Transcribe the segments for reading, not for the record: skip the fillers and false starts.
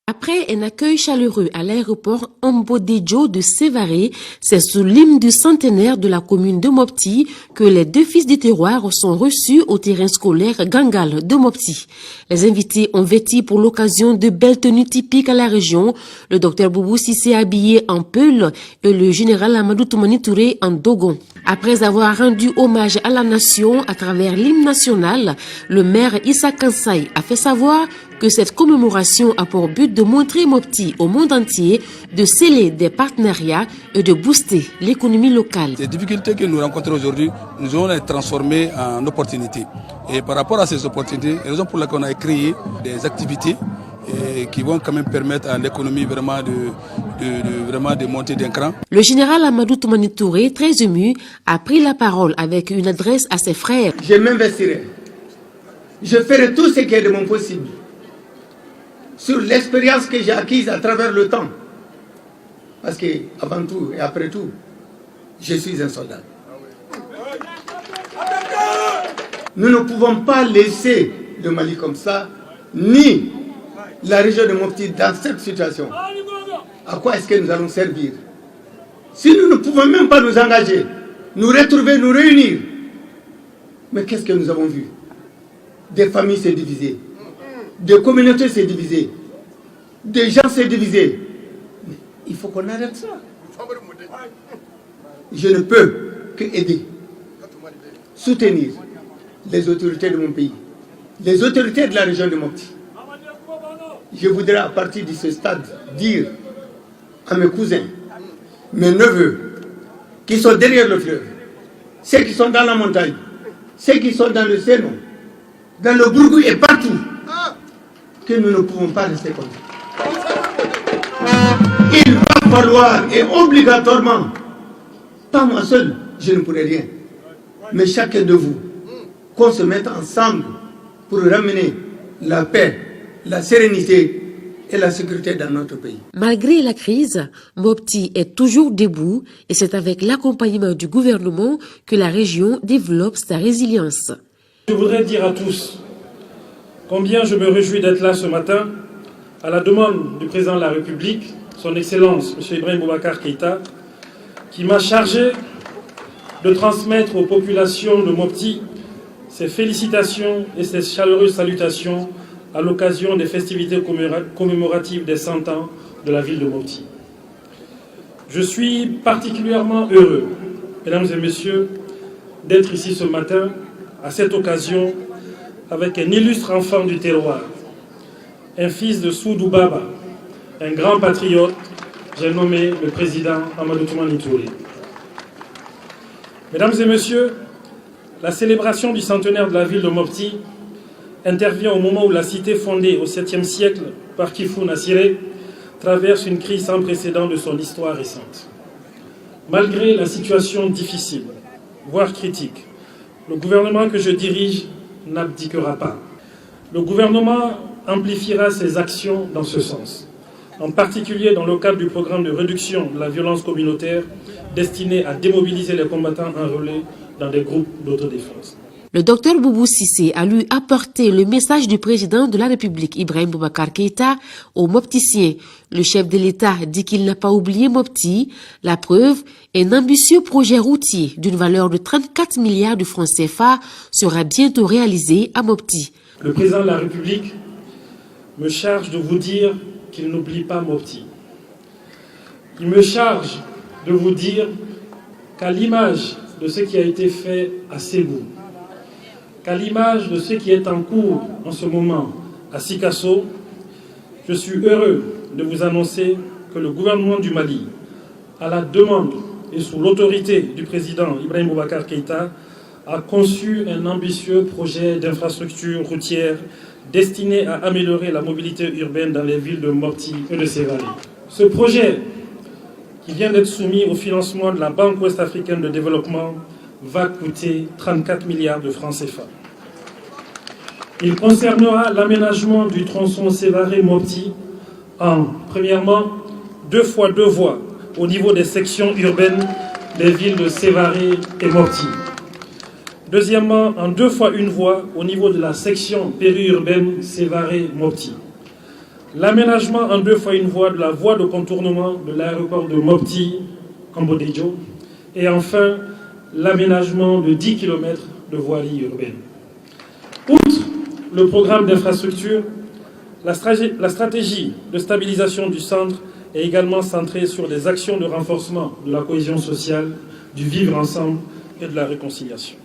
Après un accueil chaleureux à l'aéroport Ambodéjo de Sévaré, c'est sous l'hymne du centenaire de la commune de Mopti que les deux fils du terroir sont reçus au terrain scolaire Gangal de Mopti. Les invités ont vêti pour l'occasion de belles tenues typiques à la région. Le docteur Boubou Cissé habillé en peul et le général Amadou Toumani Touré en dogon. Après avoir rendu hommage à la nation à travers l'hymne national, le maire Issa Kansai a fait savoir que cette commémoration a pour but de montrer Mopti au monde entier, de sceller des partenariats et de booster l'économie locale. Les difficultés que nous rencontrons aujourd'hui, nous allons les transformer en opportunités. Et par rapport à ces opportunités, la raison pour laquelle on a créé des activités qui vont quand même permettre à l'économie vraiment de monter d'un cran. Le général Amadou Toumani Touré, très ému, a pris la parole avec une adresse à ses frères. Je m'investirai. Je ferai tout ce qui est de mon possible sur l'expérience que j'ai acquise à travers le temps. Parce que, avant tout et après tout, je suis un soldat. Nous ne pouvons pas laisser le Mali comme ça, ni la région de Mopti dans cette situation. À quoi est-ce que nous allons servir? Si nous ne pouvons même pas nous engager, nous retrouver, nous réunir. Mais qu'est-ce que nous avons vu? Des familles se diviser, des communautés se diviser, des gens se diviser. Mais il faut qu'on arrête ça. Je ne peux que aider, soutenir les autorités de mon pays, les autorités de la région de Mopti. Je voudrais à partir de ce stade dire à mes cousins, mes neveux, qui sont derrière le fleuve, ceux qui sont dans la montagne, ceux qui sont dans le Sénon, dans le Bourgou et partout, que nous ne pouvons pas rester comme ça. Il va falloir, et obligatoirement, pas moi seul, je ne pourrai rien, mais chacun de vous, qu'on se mette ensemble pour ramener la paix, la sérénité et la sécurité dans notre pays. Malgré la crise, Mopti est toujours debout et c'est avec l'accompagnement du gouvernement que la région développe sa résilience. Je voudrais dire à tous combien je me réjouis d'être là ce matin à la demande du président de la République, son Excellence, M. Ibrahim Boubacar Keïta, qui m'a chargé de transmettre aux populations de Mopti ses félicitations et ses chaleureuses salutations à l'occasion des festivités commémoratives des 100 ans de la ville de Mopti. Je suis particulièrement heureux, mesdames et messieurs, d'être ici ce matin, à cette occasion, avec un illustre enfant du terroir, un fils de Soudou Baba, un grand patriote, j'ai nommé le président Amadou Toumani Touré. Mesdames et messieurs, la célébration du centenaire de la ville de Mopti intervient au moment où la cité fondée au 7e siècle par Kifou Nassiré traverse une crise sans précédent de son histoire récente. Malgré la situation difficile, voire critique, le gouvernement que je dirige n'abdiquera pas. Le gouvernement amplifiera ses actions dans ce sens, en particulier dans le cadre du programme de réduction de la violence communautaire destiné à démobiliser les combattants enrôlés dans des groupes d'autodéfense. Le docteur Boubou Cissé a lui apporté le message du président de la République, Ibrahim Boubacar Keïta, aux Mopticiens. Le chef de l'État dit qu'il n'a pas oublié Mopti. La preuve, un ambitieux projet routier d'une valeur de 34 milliards de francs CFA sera bientôt réalisé à Mopti. Le président de la République me charge de vous dire qu'il n'oublie pas Mopti. Il me charge de vous dire qu'à l'image de ce qui a été fait à Ségou, qu'à l'image de ce qui est en cours en ce moment à Sikasso, je suis heureux de vous annoncer que le gouvernement du Mali, à la demande et sous l'autorité du président Ibrahim Boubacar Keïta, a conçu un ambitieux projet d'infrastructure routière destiné à améliorer la mobilité urbaine dans les villes de Mopti et de Sévaré. Ce projet, qui vient d'être soumis au financement de la Banque ouest-africaine de développement, va coûter 34 milliards de francs CFA. Il concernera l'aménagement du tronçon Sévaré-Mopti en, premièrement, 2 fois 2 voies au niveau des sections urbaines des villes de Sévaré et Mopti. Deuxièmement, en 2 fois 1 voie au niveau de la section périurbaine Sévaré-Mopti. l'aménagement en 2 fois 1 voie de la voie de contournement de l'aéroport de Mopti, Cambodéjo, et enfin l'aménagement de 10 km de voirie urbaine. Outre le programme d'infrastructure, la stratégie de stabilisation du centre est également centrée sur des actions de renforcement de la cohésion sociale, du vivre ensemble et de la réconciliation.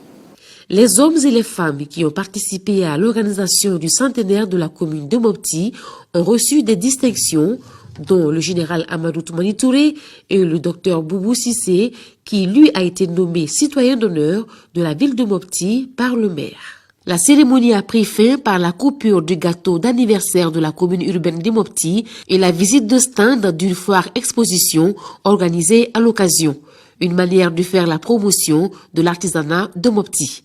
Les hommes et les femmes qui ont participé à l'organisation du centenaire de la commune de Mopti ont reçu des distinctions, dont le général Amadou Toumani Touré et le docteur Boubou Sissé, qui lui a été nommé citoyen d'honneur de la ville de Mopti par le maire. La cérémonie a pris fin par la coupure du gâteau d'anniversaire de la commune urbaine de Mopti et la visite de stand d'une foire exposition organisée à l'occasion. Une manière de faire la promotion de l'artisanat de Mopti.